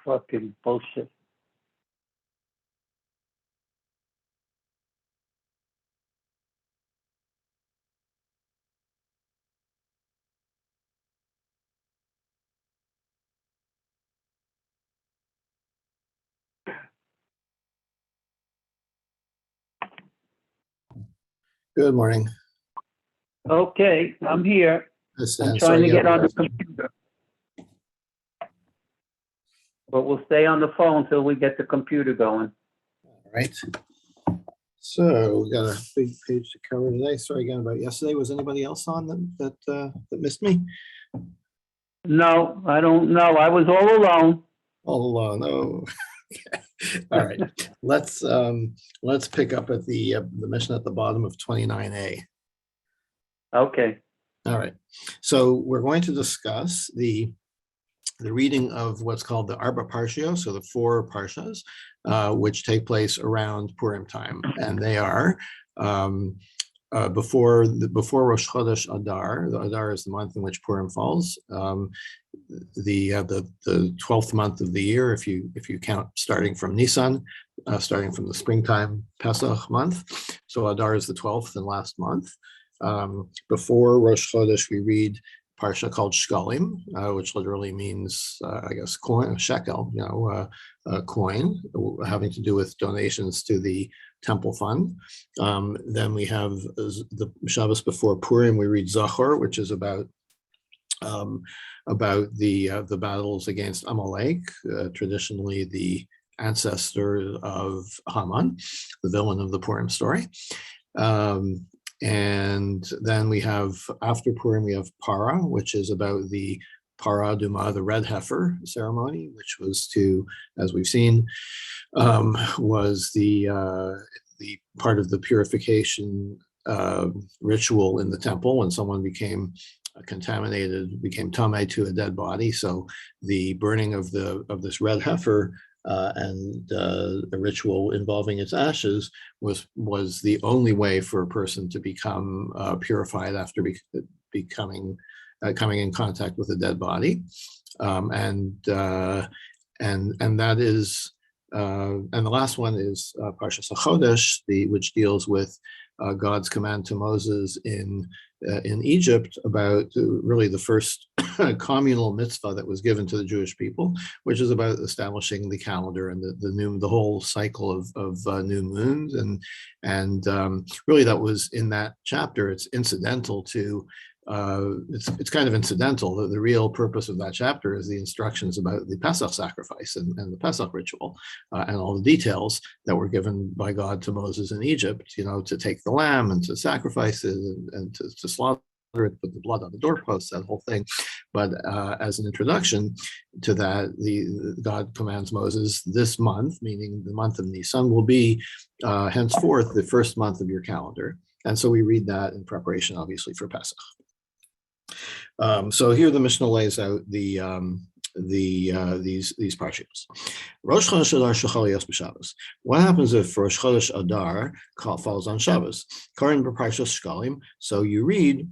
fucking bullshit. Good morning. Okay, I'm here. I'm trying to get on the computer. But we'll stay on the phone till we get the computer going. All right. So we got a big page to cover today. Sorry again about yesterday. Was anybody else on that missed me? No, I don't know. I was all alone. All alone. Oh. All right. Let's pick up at the mission at the bottom of 29a. Okay. All right. So we're going to discuss the reading of what's called the Arba Parshios, so the 4 Parshas, which take place around Purim time, and they are before Rosh Chodesh Adar. The Adar is the month in which Purim falls. The 12th month of the year, if you count starting from Nisan, starting from the springtime Pesach month. So Adar is the 12th and last month. Before Rosh Chodesh, we read parsha called Shkalim, which literally means, I guess, coin, shekel, coin, having to do with donations to the temple fund. Then we have the Shabbos before Purim. We read Zachor, which is about the battles against Amalek, traditionally the ancestor of Haman, the villain of the Purim story. And then we have, after Purim, we have Para, which is about the Para Duma, the red heifer ceremony, which was to, as we've seen, was the part of the purification ritual in the temple when someone became contaminated, became tamei to a dead body. So the burning of this red heifer and a ritual involving its ashes was the only way for a person to become purified after coming in contact with a dead body, and that is, and the last one is Parshas HaChodesh, which deals with God's command to Moses in Egypt about really the first communal mitzvah that was given to the Jewish people, which is about establishing the calendar and the whole cycle of new moons, and really that was in that chapter. It's incidental to. It's kind of incidental. The real purpose of that chapter is the instructions about the Pesach sacrifice and the Pesach ritual, and all the details that were given by God to Moses in Egypt, to take the lamb and to sacrifice it and to slaughter it, put the blood on the doorposts, that whole thing. But as an introduction to that, God commands Moses, this month, meaning the month of Nisan, will be henceforth the first month of your calendar. And so we read that in preparation, obviously, for Pesach. So here the Mishnah lays out these parshas. Rosh Chodesh Adar Shechalios b'Shabbos. What happens if Rosh Chodesh Adar falls on Shabbos? Karin b'Parshas Shkalim. So you read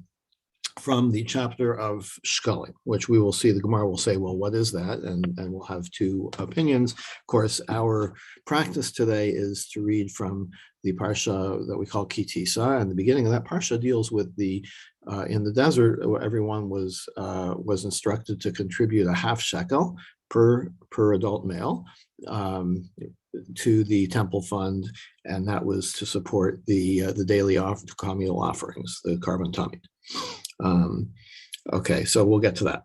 from the chapter of Shkalim, which we will see. The Gemara will say, well, what is that? And we'll have 2 opinions. Of course, our practice today is to read from the parsha that we call Kitisa, and the beginning of that parsha deals with in the desert, everyone was instructed to contribute a half shekel per adult male to the temple fund, and that was to support the daily communal offerings, the carbon tamid. Okay, so we'll get to that.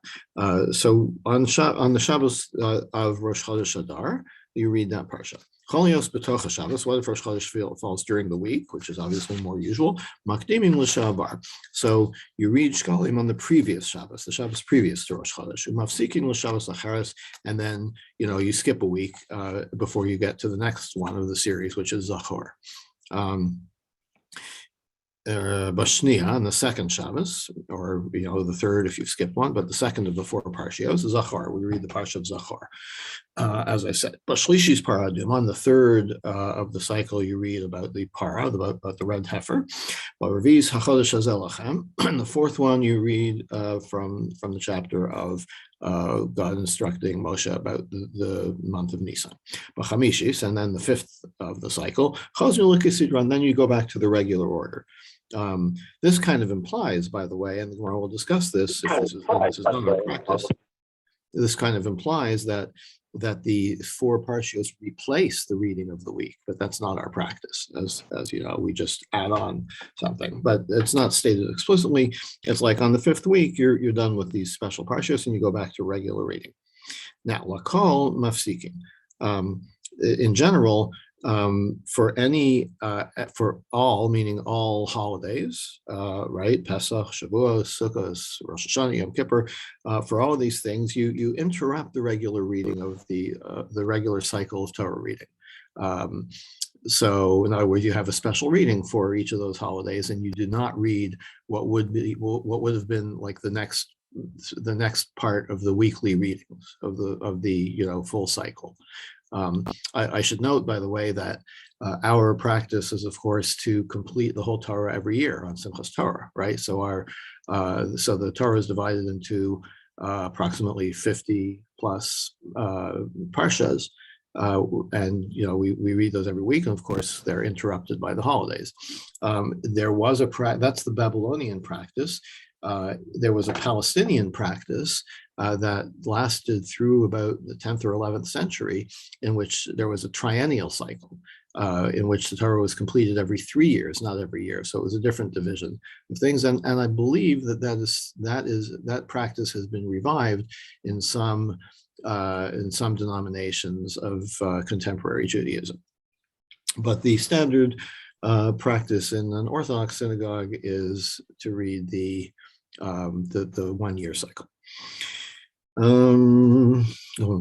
So on the Shabbos of Rosh Chodesh Adar, you read that parsha. Cholios b'tocha Shabbos. What if Rosh Chodesh falls during the week, which is obviously more usual? Makdimim l'shabar. So you read Shkalim on the previous Shabbos, the Shabbos previous to Rosh Chodesh. Umafsikin l'Shabbos acharis, and then you skip a week before you get to the next one of the series, which is Zachor. Bashnia on the second Shabbos, or the third if you've skipped one, but the second of the 4 parshios is Zachor. We read the parsha of Zachor, as I said. Bashlishis paradim, on the third of the cycle, you read about the para, about the red heifer. Reviz hachodesh hazelachem. The 4th one you read from the chapter of God instructing Moshe about the month of Nisan. B'chamishis, and then the fifth of the cycle, and then you go back to the regular order. This kind of implies, by the way, and we'll discuss this if this is not our practice. This kind of implies that the four parshios replace the reading of the week, but that's not our practice. As you know, we just add on something, but it's not stated explicitly. It's like on the fifth week, you're done with these special parshios and you go back to regular reading. Now, lakol mafsikin. In general, for all, meaning all holidays, right? Pesach, Shavuot, Sukkot, Rosh Hashanah, Yom Kippur, for all of these things, you interrupt the regular reading of the regular cycle of Torah reading. So in other words, you have a special reading for each of those holidays, and you do not read what would have been like the next part of the weekly readings of the full cycle. I should note, by the way, that our practice is, of course, to complete the whole Torah every year on Simchas Torah, right? So so the Torah is divided into approximately 50 plus parshas, and we read those every week, and of course they're interrupted by the holidays. There was that's the Babylonian practice. There was a Palestinian practice that lasted through about the 10th or 11th century, in which there was a triennial cycle, in which the Torah was completed every 3 years, not every year. So it was a different division of things, and I believe that practice has been revived in some denominations of contemporary Judaism. But the standard practice in an Orthodox synagogue is to read the 1 year cycle. I'm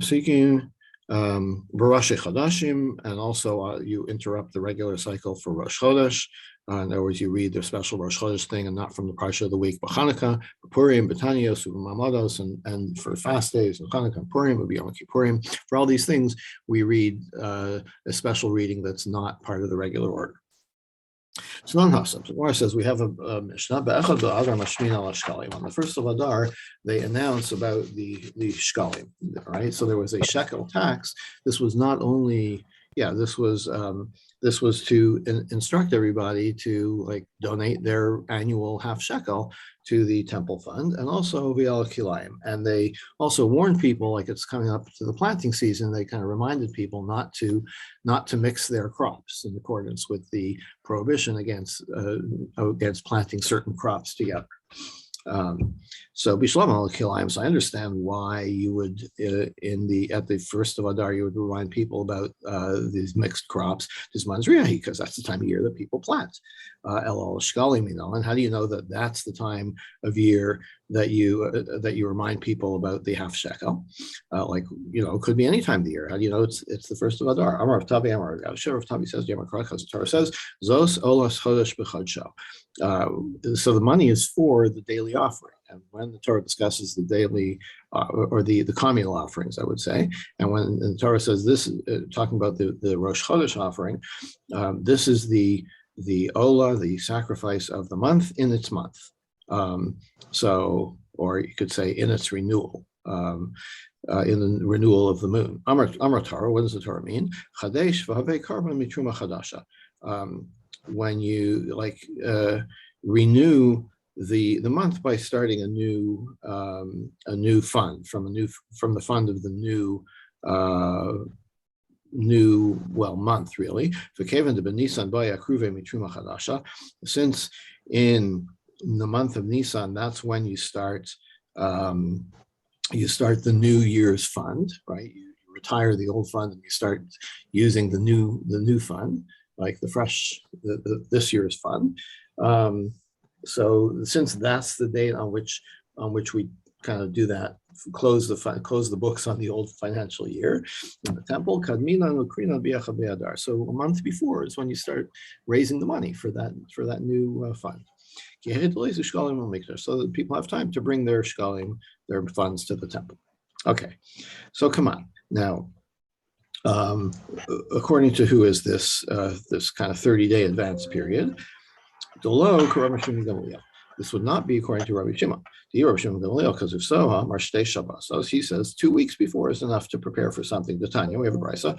seeking Barashi Chodashim, and also you interrupt the regular cycle for Rosh Chodesh. In other words, you read the special Rosh Chodesh thing and not from the Parsha of the week. B'Chanukah, Purim, Betanios, Ubamamados, and for fast days, Chanukah and Purim would be Yom Kippurim. For all these things, we read a special reading that's not part of the regular order. So non-Hassam. The Gemara says we have a Mishnah. On the first of Adar, they announce about the shkalim, right? So there was a shekel tax. This was not only, this was to instruct everybody to donate their annual half shekel to the temple fund, and also v'al kilayim. And they also warned people, like it's coming up to the planting season, they kind of reminded people not to mix their crops in accordance with the prohibition against planting certain crops together. So Bishlam al Kilayim, so I understand why you would at the first of Adar you would remind people about these mixed crops, because that's the time of year that people plant. El Shkalim, and how do you know that that's the time of year that you remind people about the half shekel? It could be any time of the year. How do you know it's the first of Adar? Amar of Tavi, Amar of Tavi says, the Torah says, Zos Olas Chodesh B'Chodsho. So the money is for the daily offering, and when the Torah discusses the daily or the communal offerings, I would say, and when the Torah says this, talking about the Rosh Chodesh offering, this is the Ola, the sacrifice of the month in its month. Or you could say in its renewal, in the renewal of the moon. Amar Torah, what does the Torah mean? Chadesh v'havei karban mitruma chadasha. When you renew the month by starting a new fund from the fund of the new month, really. Since in the month of Nisan, that's when you start the New Year's fund, right? You retire the old fund and you start using the new fund, like the fresh this year's fund. So since that's the date on which we kind of do that, close the books on the old financial year in the temple. So a month before is when you start raising the money for that new fund. So that people have time to bring their shkalim, their funds, to the temple. Okay, so come on now. According to who is this kind of 30-day advance period? this would not be according to Rabbi Shimon. Because if so, Marshtei Shabbosos, he says 2 weeks before is enough to prepare for something. The Tanya, we have a brisa.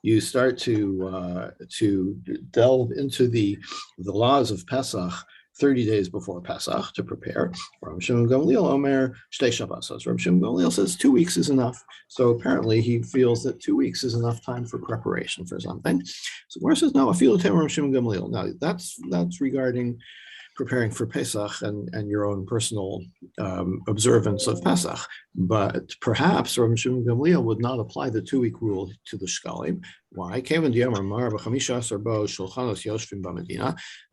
You start to delve into the laws of Pesach 30 days before Pesach to prepare. Rabbi Shimon Gamliel Omer Shtei Shabbosos. Rabbi Shimon Gamliel says 2 weeks is enough. So apparently he feels that 2 weeks is enough time for preparation for something. So Gemara says no. Afilu Tem Rabbi Shimon Gamliel. Now that's regarding preparing for Pesach and your own personal observance of Pesach. But perhaps Rabbi Shimon Gamliel would not apply the 2-week rule to the Shkalim. Why?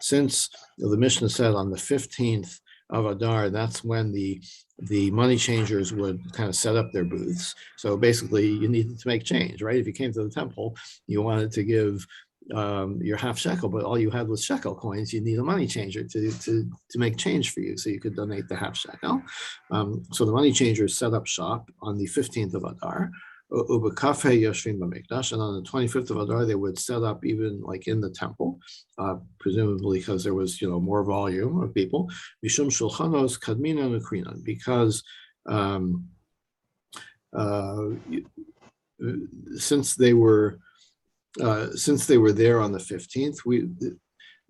Since the Mishnah said on the 15th of Adar, that's when the money changers would kind of set up their booths. So basically you needed to make change, right? If you came to the temple, you wanted to give your half shekel, but all you had was shekel coins, you need a money changer to make change for you, so you could donate the half shekel. So the money changers set up shop on the 15th of Adar, and on the 25th of Adar they would set up even like in the temple, presumably because there was more volume of people. Mishum shulchanos kadmina nukrinan, because since they were there on the 15th,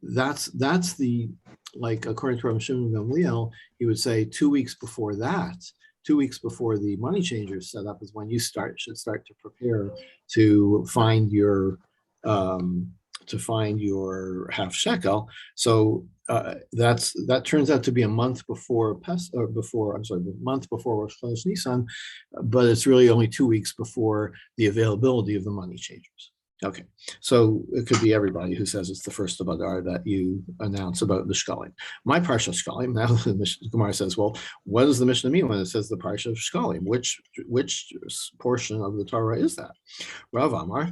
that's the, like, according to Rabbi Shimon Gamliel, he would say 2 weeks before that, 2 weeks before the money changers set up, is when you should start to prepare to find your half shekel. So that turns out to be a month before the month before Rosh Chodesh Nisan, but it's really only 2 weeks before the availability of the money changers. Okay, so it could be everybody who says it's the first of Adar that you announce about the Shkalim. My Parsha Shkalim, now the Gemara says, well, what does the Mishnah mean when it says the Parsha of Shkalim? Which portion of the Torah is that? Rav Amar,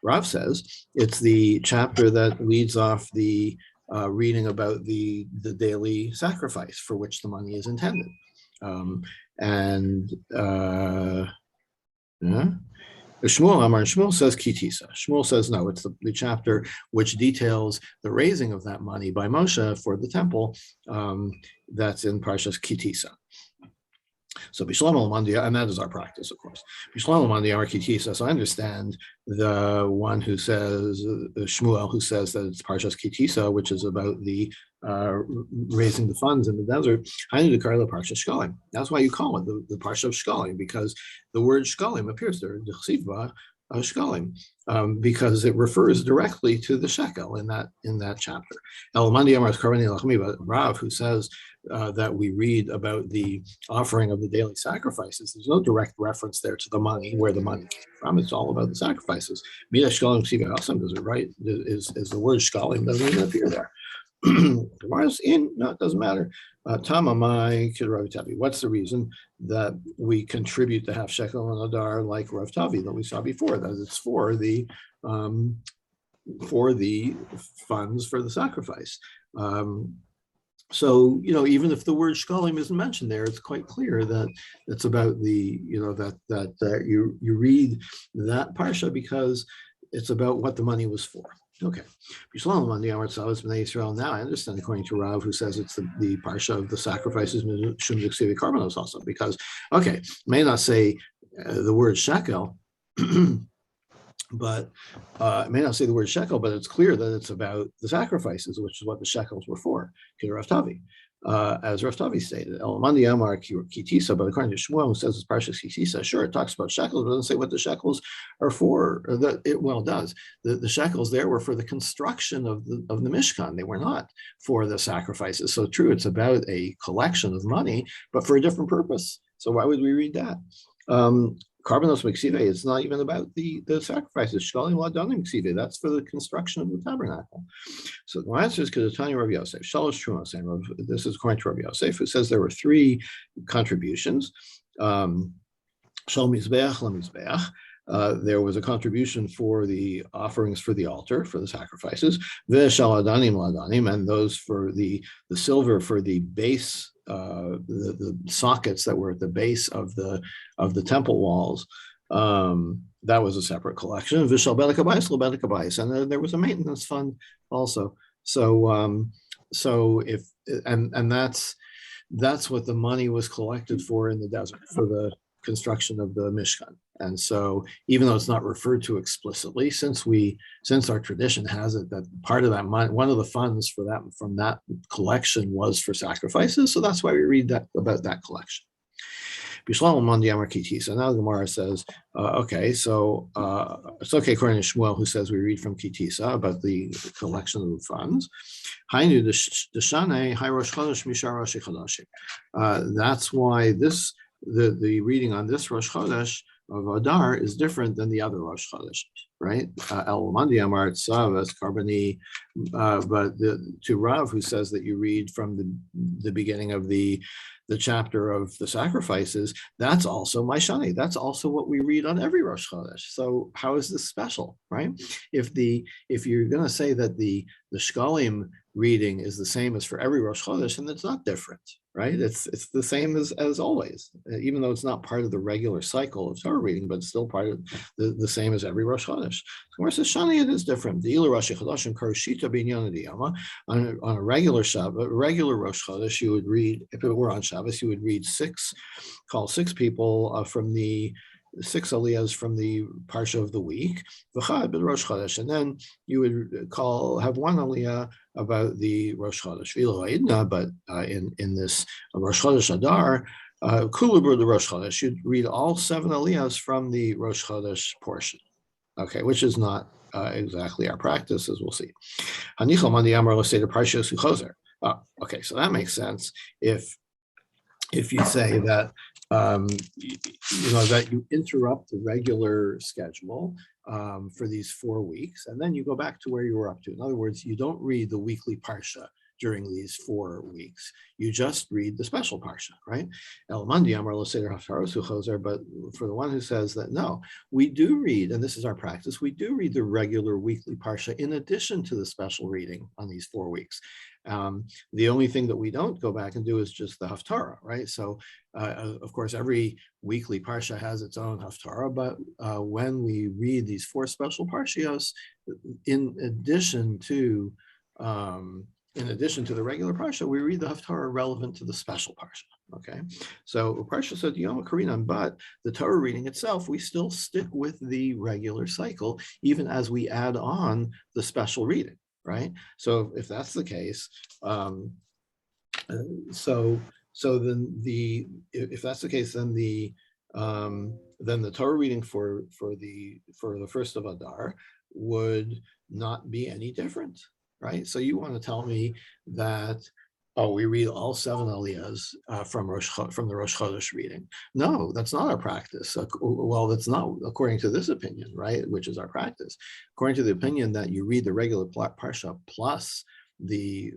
Rav says it's the chapter that leads off the reading about the daily sacrifice for which the money is intended. Shmuel says Kitisa. Shmuel says no, it's the chapter which details the raising of that money by Moshe for the temple. That's in Parshas Kitisa. So Bishlam al-Mandia, and that is our practice, of course. Bishlam al-Mandia are Kitisa. So I understand the one who says, Shmuel, who says that it's Parshas Kitisa, which is about the raising the funds in the desert. I need to call it Parsha Shkalim. That's why you call it the Parsha of Shkalim, because the word Shkalim appears there, Shkalim, because it refers directly to the shekel in that chapter. But Rav, who says that we read about the offering of the daily sacrifices, there's no direct reference there to the money, where the money came from. It's all about the sacrifices. Mida Shkalim Siva Asam, does it right? Is the word Shkalim doesn't even appear there. No, it doesn't matter. Tamamai Kid Rav Tavi. What's the reason that we contribute the half shekel on Adar like Rav Tavi that we saw before? That it's for the funds for the sacrifice. So even if the word shkalim isn't mentioned there, it's quite clear that it's about the that you read that parsha because it's about what the money was for. Okay. Now I understand, according to Rav, who says it's the parsha of the sacrifices also, because, okay, may not say the word shekel, but it may not say the word shekel, but it's clear that it's about the sacrifices, which is what the shekels were for, Rav Tavi. As Rav Tavi stated, Elamandi Amar Kitisa, but according to Shmuel, who says it's Parshas Kitisa, sure, it talks about shekels, but it doesn't say what the shekels are for. It does. The shekels there were for the construction of the Mishkan. They were not for the sacrifices. So true, it's about a collection of money, but for a different purpose. So why would we read that? Karbanos Meksive, it's not even about the sacrifices. Shkalim Ladanim Meksive, that's for the construction of the tabernacle. So the answer is Kedatani Rav Yosef. Shalosh Trumos, and this is according to Rav Yosef, who says there were 3 contributions. Shal Mizbeach LaMizbeach. There was a contribution for the offerings for the altar, for the sacrifices. V'shal Adanim Ladanim, and those for the silver for the base, the sockets that were at the base of the temple walls, that was a separate collection. Vishal Belekabais, Lebelekabais, and there was a maintenance fund also. So if that's what the money was collected for in the desert, for the construction of the Mishkan. And so even though it's not referred to explicitly, since our tradition has it that part of that money, one of the funds for that from that collection was for sacrifices, so that's why we read that about that collection. Bishlam Mondi Amar Kitisa. Now the Gemara says, okay, so it's okay according to Shmuel, who says we read from Kitisa about the collection of the funds. Hainu Deshane Hai Rosh Chodesh Mishar Rosh Chodeshim. That's why the reading on this Rosh Chodesh of Adar is different than the other Rosh Chodesh, right? El Mandi Amar Tzavas Karbani, but to Rav, who says that you read from the beginning of the chapter of the sacrifices, that's also Maishani. That's also what we read on every Rosh Chodesh. So how is this special, right? If you're going to say that the Shkalim reading is the same as for every Rosh Chodesh, and it's not different, right? It's the same as always, even though it's not part of the regular cycle of Torah reading, but it's still part of the same as every Rosh Chodesh. Where says Shani, it is different. The Rashi Chodeshim Karoshita Binyan Diyama on a regular Shabbat, regular Rosh Chodesh, you would read, if it were on Shabbos, you would read call six people from the 6 aliyahs from the parsha of the week, Rosh Chodesh, and then you would have one aliyah about the Rosh Chodesh. But in this Rosh Chodesh Adar, Kulubur the Rosh Chodesh, you'd read all 7 aliyahs from the Rosh Chodesh portion. Okay, which is not exactly our practice, as we'll see. Okay, so that makes sense if you say that that you interrupt the regular schedule for these 4 weeks, and then you go back to where you were up to. In other words, you don't read the weekly parsha during these 4 weeks. You just read the special parsha, right? But for the one who says that, no, we do read, and this is our practice, we do read the regular weekly parsha in addition to the special reading on these 4 weeks. The only thing that we don't go back and do is just the Haftarah, right? So, of course, every weekly parsha has its own Haftarah, but when we read these 4 special parshios, in addition to the regular parsha, we read the Haftarah relevant to the special parsha. Okay, so parsha said Yom Karinan, but the Torah reading itself, we still stick with the regular cycle, even as we add on the special reading. Right. So if that's the case, then the Torah reading for the first of Adar would not be any different, right? So you want to tell me that we read all 7 aliyahs from the Rosh Chodesh reading? No, that's not our practice. Well, that's not according to this opinion, right? Which is our practice. According to the opinion that you read the regular parsha plus the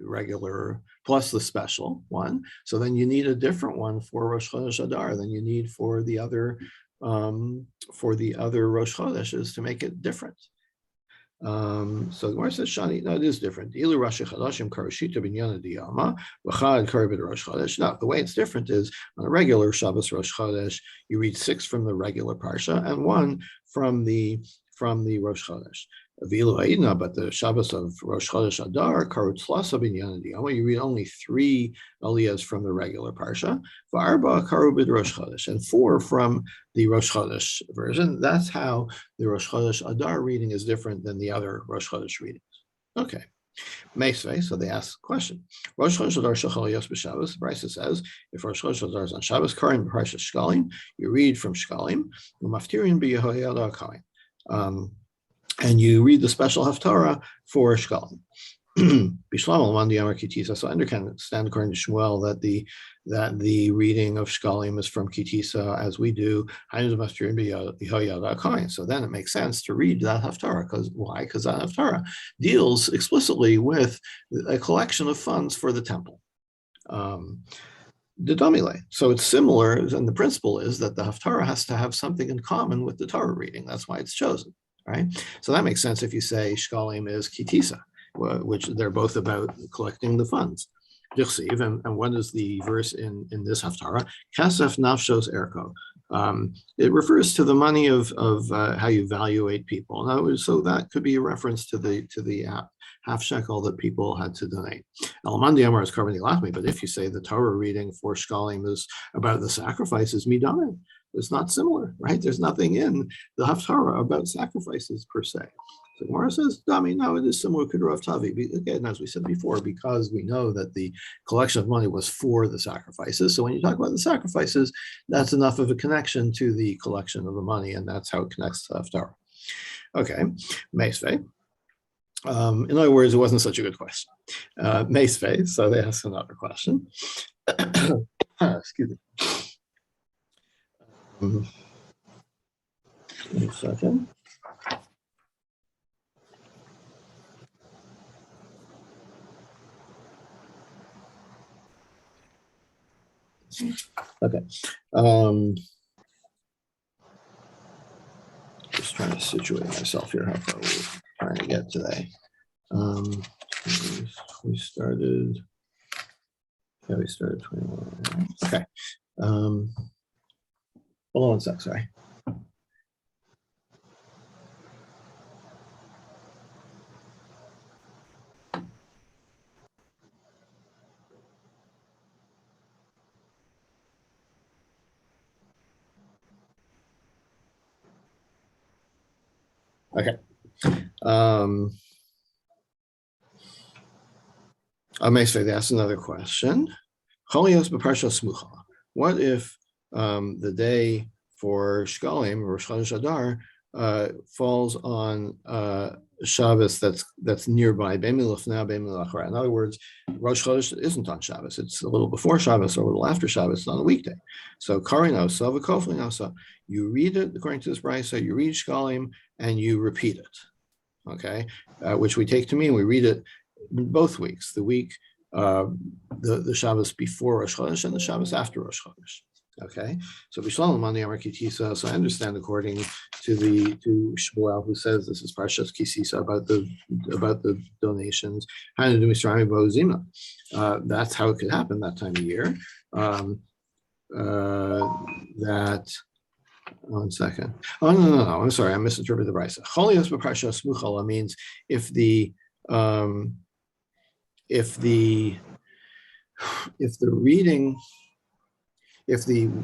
special one, so then you need a different one for Rosh Chodesh Adar than you need for the other Rosh Chodeshes to make it different. So the Gemara says, Shani, no, it is different. No, the way it's different is on a regular Shabbos Rosh Chodesh, you read 6 from the regular parsha and 1 from the Rosh Chodesh. But the Shabbos of Rosh Chodesh Adar, you read only 3 aliyahs from the regular parsha, and 4 from the Rosh Chodesh version. That's how the Rosh Chodesh Adar reading is different than the other Rosh Chodesh readings. Okay. Meisvei, so they ask a question. Rosh Chodesh Adar Shachal Yos b'Shabbos. The Brisa says, if Rosh Chodesh Adar is on Shabbos, Karim b'Parsha Shkalim, you read from Shkalim, Maftirin b'Yehoyada Kain. And you read the special Haftarah for Shkalim. So I understand according to Shmuel that the reading of Shkalim is from Kitisa, as we do. So then it makes sense to read that Haftarah. Why? Because that Haftarah deals explicitly with a collection of funds for the temple. The Domile. So it's similar, and the principle is that the Haftarah has to have something in common with the Torah reading. That's why it's chosen. Right, so that makes sense if you say Shkalim is Kitisa, which they're both about collecting the funds. And what is the verse in this Haftarah? Kasef nafshos erko. It refers to the money of how you evaluate people. Now, so that could be a reference to the half shekel that people had to donate. Elamandi Amar is carbon lachmi, but if you say the Torah reading for shkalim is about the sacrifices, midamin, it's not similar, right? There's nothing in the Haftarah about sacrifices per se. So Gemara says, Dami, no, it is similar to Rav Tavi. Again, as we said before, because we know that the collection of money was for the sacrifices. So when you talk about the sacrifices, that's enough of a connection to the collection of the money, and that's how it connects to Haftarah. Okay, Meisvei. In other words, it wasn't such a good question. Meisvei, so they ask another question. Excuse me. One second. Okay. Just trying to situate myself here, how far we're trying to get today. We started 21. Okay. Hold on one sec, sorry. Okay. They asked another question. What if the day for Shkalim, Rosh Chodesh Adar, falls on Shabbos that's nearby? In other words, Rosh Chodesh isn't on Shabbos. It's a little before Shabbos or a little after Shabbos. It's on a weekday. So Karinosa, V'Koflinosa, you read it according to this brisa. You read Shkalim and you repeat it. Okay, which we take to mean we read it both weeks. The week, the Shabbos before Rosh Chodesh and the Shabbos after Rosh Chodesh. Okay, so Bishlam Mani Amar Kitisa. So I understand according to Shmuel, who says this is Parshas Kisisa about the donations. That's how it could happen that time of year. That. One second. Oh no! I'm sorry. I misinterpreted the brisa. Cholios b'parsha smuchala means if the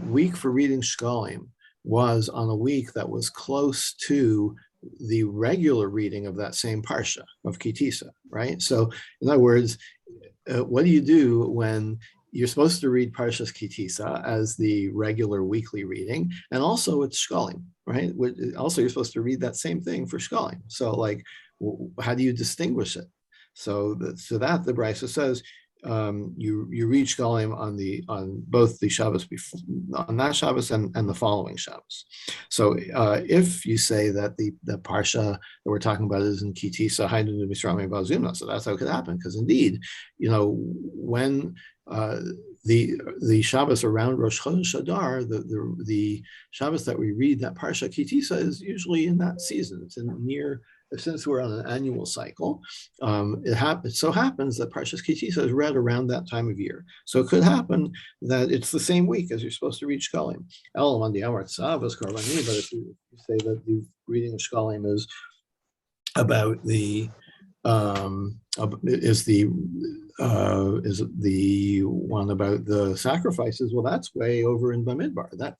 week for reading shkalim was on a week that was close to the regular reading of that same parsha of Kitisa, right? So, in other words, what do you do when you're supposed to read Parshas Kitisa as the regular weekly reading, and also it's Shkalim, right? Also, you're supposed to read that same thing for Shkalim. So, like, how do you distinguish it? So that the brisa says you read Shkalim on both the Shabbos before, on that Shabbos and the following Shabbos. So if you say that the parsha that we're talking about is in Kitisa, so that's how it could happen. Because indeed, when the Shabbos around Rosh Chodesh Adar, the Shabbos that we read that parsha Kitisa is usually in that season. It's since we're on an annual cycle, it so happens that Parshas Kitisa is read around that time of year. So it could happen that it's the same week as you're supposed to read Shkalim. But if you say that the reading of Shkalim is about the is the one about the sacrifices, well, that's way over in Bamidbar. That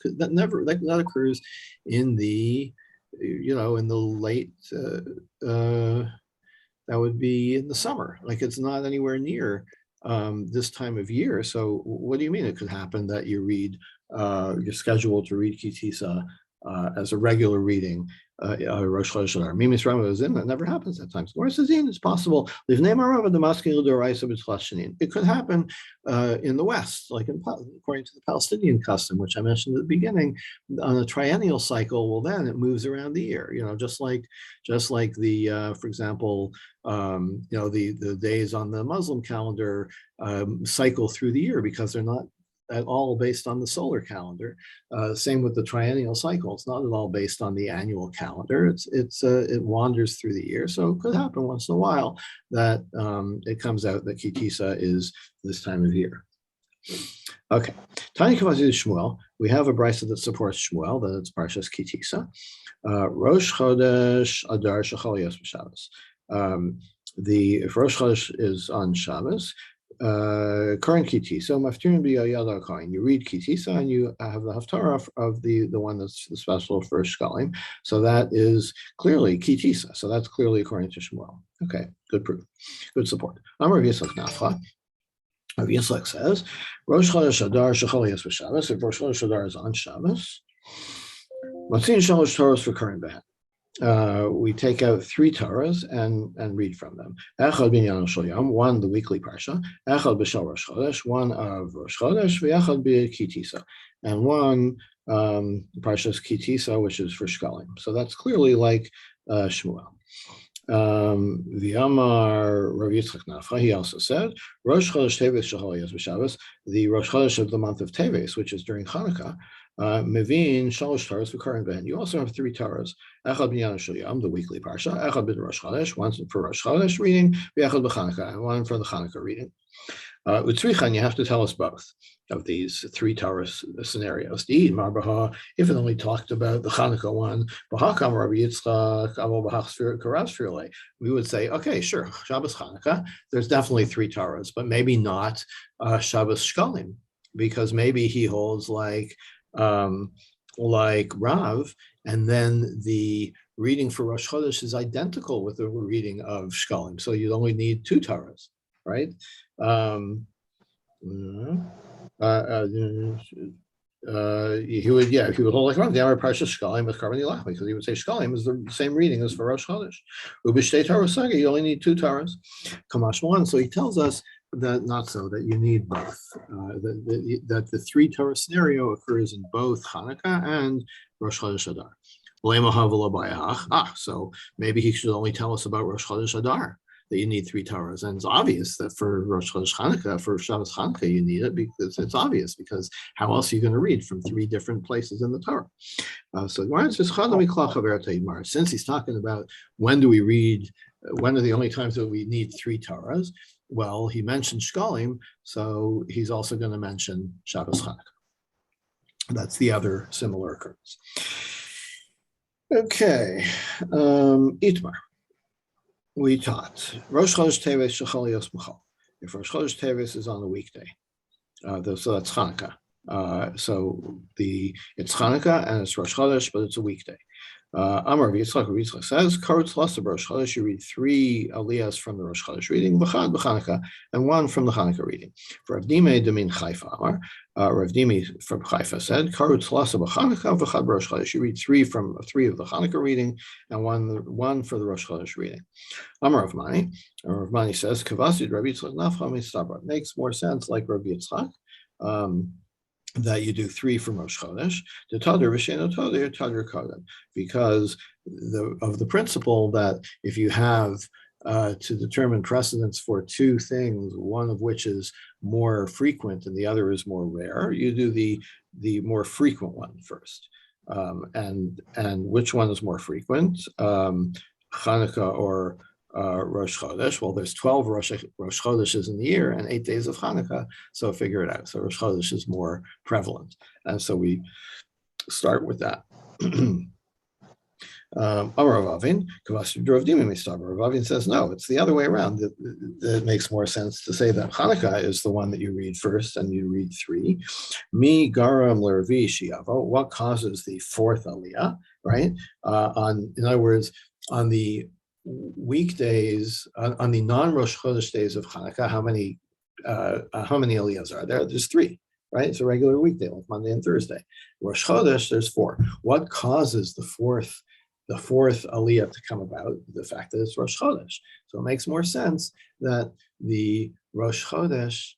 occurs in the in the late, that would be in the summer. Like, it's not anywhere near this time of year. So what do you mean it could happen that you're scheduled to read Kitisa as a regular reading Rosh Chodesh Adar? Mimis Rama is in, that never happens at times. Or says it's possible. It could happen in the West, like according to the Palestinian custom, which I mentioned at the beginning, on a triennial cycle. Well, then it moves around the year. Just like the, for example, the days on the Muslim calendar cycle through the year because they're not at all based on the solar calendar. Same with the triennial cycle. It's not at all based on the annual calendar. It wanders through the year. So it could happen once in a while that it comes out that Kitisa is this time of year. Okay. Tani Kavasi Shmuel, we have a brisa that supports Shmuel, that it's Parshas Kitisa. Rosh Chodesh Adar Shechal Yos B'Shabbos. If Rosh Chodesh is on Shabbos, current Kitisa, Maftirin B'Yad Kohen. You read Kitisa and you have the Haftarah of the one that's special for Shkalim. So that is clearly Kitisa. So that's clearly according to Shmuel. Okay, good proof, good support. Amar Yitzchak Nafcha. Rav Yitzchak says, Rosh Chodesh Adar Shechal Yos B'Shabbos. If Rosh Chodesh Adar is on Shabbos, Matzin Shalosh Torahs for current Behet. We take out 3 Torahs and read from them. Echad Binyan Shel Yom, one the weekly parsha. Echad B'Shal Rosh Chodesh, one of Rosh Chodesh. V'Echad B'Kitisa, and one Parshas Kitisa, which is for Shkalim. So that's clearly like Shmuel. The Amar Rav Yitzchak Nafcha, he also said, Rosh Chodesh Teves Shechal Yos B'Shabbos, the Rosh Chodesh of the month of Teves, which is during Hanukkah, Mevin Shalosh Taras for current Ben. You also have 3 Taras. Echad B'Yan Shel Yom, the weekly parsha. Echad B'Rosh Chodesh, one for Rosh Chodesh reading. V'Echad B'Chanukah, and one for the Chanukah reading. Utzrichan, you have to tell us both of these 3 Torah scenarios. If it only talked about the Chanukah one, we would say, okay, sure, Shabbos Chanukah, there's definitely 3 Torahs, but maybe not Shabbos Shkalim, because maybe he holds like Rav, and then the reading for Rosh Chodesh is identical with the reading of Shkalim, so you'd only need 2 Torahs, right? He would hold like Rav, the Amar Parsha Shkalim with Karban Yilach, because he would say Shkalim is the same reading as for Rosh Chodesh. Ubishtei Torah Saga, you only need 2 Torahs. Kamash one, so he tells us that not so, that you need both. That the 3 Torah scenario occurs in both Hanukkah and Rosh Chodesh Adar. So maybe he should only tell us about Rosh Chodesh Adar, that you need 3 Torahs. And it's obvious that for Rosh Chodesh Hanukkah, for Shabbos Hanukkah, you need it, because it's obvious, because how else are you going to read from 3 different places in the Torah? So since he's talking about when do we read, when are the only times that we need 3 Torahs? Well, he mentioned Shkalim, so he's also going to mention Shabbos Hanukkah. That's the other similar occurrence. Okay, Itmar. We taught Rosh Chodesh Teves Shechal Yos B'Chol. If Rosh Chodesh Teves is on a weekday, so that's Hanukkah. It's Hanukkah and it's Rosh Chodesh, but it's a weekday. Amar Yitzchak says, Karetz Lasa Rosh Chodesh, you read 3 aliyahs from the Rosh Chodesh reading, B'chad B'Chanukah, and 1 from the Chanukah reading. For Rav Dimi Demin Chaifa Amar, Rav Dimi from Chaifa said, Karetz Lasa B'Chanukah, B'chad Rosh Chodesh, you read 3 of the Chanukah reading, and one for the Rosh Chodesh reading. Amar Rav Mani says, Kavasid Rav Yitzchak Nafcha Mistabra. Makes more sense like Rav Yitzchak, that you do 3 from Rosh Chodesh, the Tadr V'Sheino Tadr Tadr Kodem, because of the principle that if you have to determine precedence for 2 things, one of which is more frequent and the other is more rare, you do the more frequent one first. And which one is more frequent, Chanukah or Rosh Chodesh? Well, there's 12 Rosh Chodeshes in the year and 8 days of Hanukkah, so figure it out. So Rosh Chodesh is more prevalent, and so we start with that. Rav Avin says no, it's the other way around. It makes more sense to say that Hanukkah is the one that you read first and you read 3. Mi garam l'revi shiavo. What causes the 4th aliyah? Right? In other words, on the weekdays, on the non-Rosh Chodesh days of Hanukkah, how many aliyahs are there? There's 3, right? It's a regular weekday, like Monday and Thursday. Rosh Chodesh, there's 4. What causes the fourth aliyah to come about? The fact that it's Rosh Chodesh. So it makes more sense that the Rosh Chodesh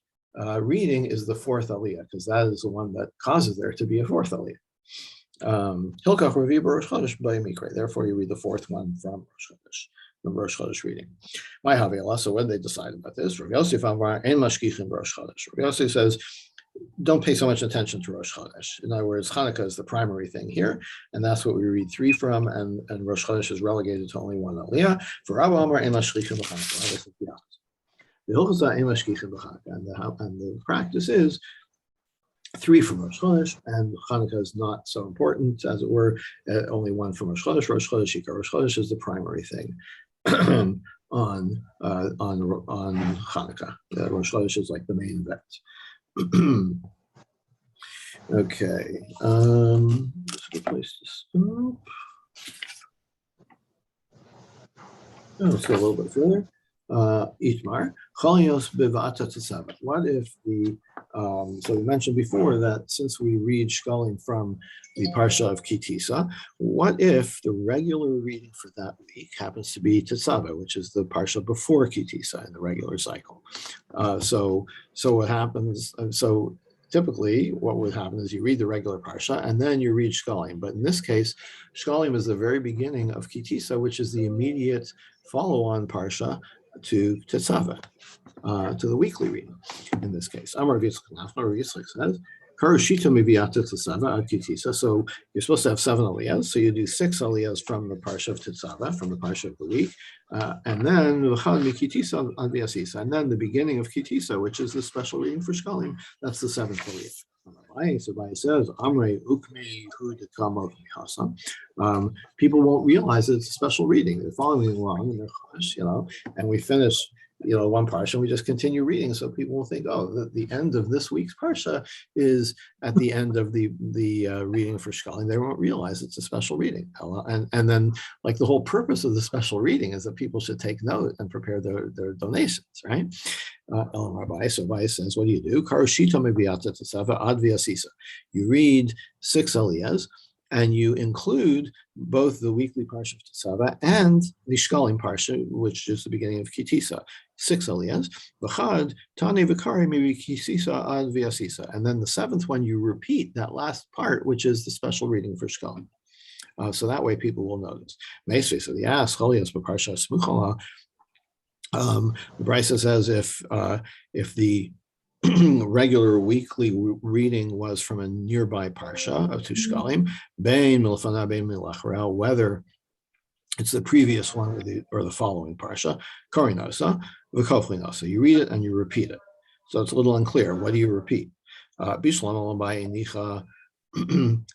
reading is the 4th aliyah, because that is the one that causes there to be a 4th aliyah. Therefore, you read the 4th one from Rosh Chodesh reading. My Havela. So when they decide about this, Rav Yossi says, don't pay so much attention to Rosh Chodesh. In other words, Hanukkah is the primary thing here, and that's what we read 3 from, and Rosh Chodesh is relegated to only 1 aliyah. For Rabbi Amar, and the practice is 3 from Rosh Chodesh, and Hanukkah is not so important, as it were. Only 1 from Rosh Chodesh. Rosh Chodesh Yikar. Rosh Chodesh is the primary thing on Hanukkah. Rosh Chodesh is like the main event. Okay, that's a good place to stop. Let's go a little bit further. Itmar, Cholios bivata tesava. What if the, so we mentioned before that since we read Shkalim from the Parsha of Kitisa, what if the regular reading for that week happens to be Tesava, which is the Parsha before Kitisa in the regular cycle? So what happens, so typically what would happen is you read the regular Parsha and then you read Shkalim. But in this case, Shkalim is the very beginning of Kitisa, which is the immediate follow-on Parsha to Tetzaveh, to the weekly reading in this case. Amar Rav Yitzchak says, Karushita Miviata Tetzaveh ad Kitisa. So you're supposed to have 7 aliyahs. So you do 6 aliyahs from the Parsha of Tetzaveh, from the Parsha of the week. And then V'chad Mikitisa ad V'yasisa. And then the beginning of Kitisa, which is the special reading for Shkalim, that's the 7th aliyah. So Abai says, Amrei Ukmi Hu Dekamo Hasam. People won't realize that it's a special reading. They're following along in their chodesh, and we finish, one parsha, and we just continue reading. So people will think, oh, the end of this week's parsha is at the end of the reading for Shkalim. They won't realize it's a special reading. And then, like, the whole purpose of the special reading is that people should take note and prepare their donations, right? So Abai says, what do? Karoshita Mebiata Tesava ad V'yasisa. You read 6 aliyahs, and you include both the weekly parsha of Tesava and the Shkalim parsha, which is the beginning of Kitisa. 6 aliyahs. V'chad Tane V'kari Mebi Kisisa ad V'yasisa. And then the 7th one, you repeat that last part, which is the special reading for Shkalim. So that way people will notice. Meisvei, so the ask Cholios b'parsha Smuchala. The Brisa says if the regular weekly reading was from a nearby parsha of Tushkalim, bein milfana bein milachra, whether it's the previous one or the following parsha, karinasa v'koflinasa. You read it and you repeat it. So it's a little unclear. What do you repeat? Bishlam Abai Nicha.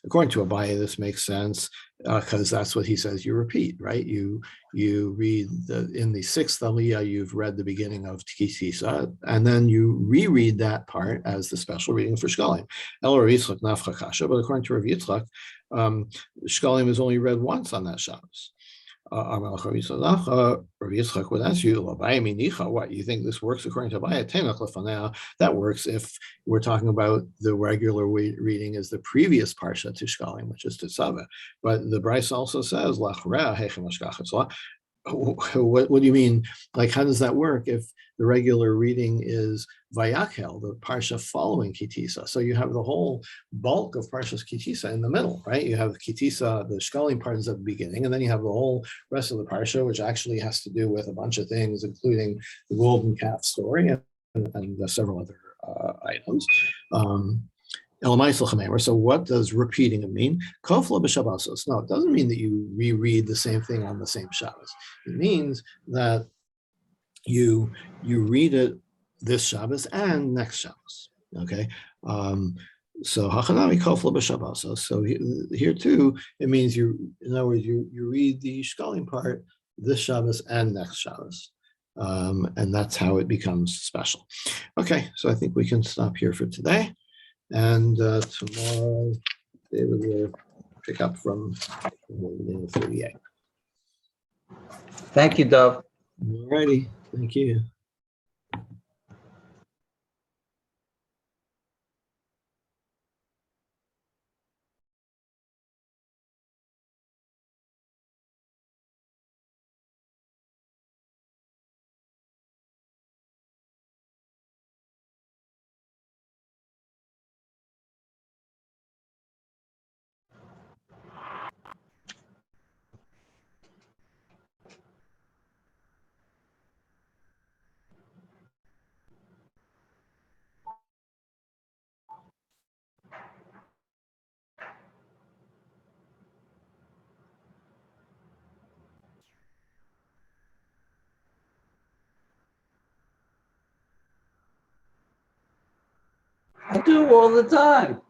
According to Abai, this makes sense because that's what he says. You repeat, right? You read in the 6th aliyah, you've read the beginning of Kitisa, and then you reread that part as the special reading for Shkalim. El Rav Yitzchak nafcha kasha, but according to Rav Yitzchak, Shkalim is only read once on that Shabbos. Rav Yitzchak would ask you, what, you think this works according to Abai? That works if we're talking about the regular reading is the previous parsha to Shkalim, which is Tetzaveh. But the Bryce also says, what do you mean? Like, how does that work if the regular reading is Vayakhel, the parsha following Kitisa? So you have the whole bulk of Parshas Kitisa in the middle, right? You have Kitisa, the Shkalim part is at the beginning, and then you have the whole rest of the parsha, which actually has to do with a bunch of things, including the golden calf story and several other items. So what does repeating mean? No, it doesn't mean that you reread the same thing on the same Shabbos. It means that you read it this Shabbos and next Shabbos. Okay. So hachanami kofla b'Shabbosos. So here too, it means in other words, you read the Shkalim part this Shabbos and next Shabbos. And that's how it becomes special. Okay, so I think we can stop here for today. And tomorrow, David will pick up from 38. Thank you, Dov. All righty. Thank you. I do all the time.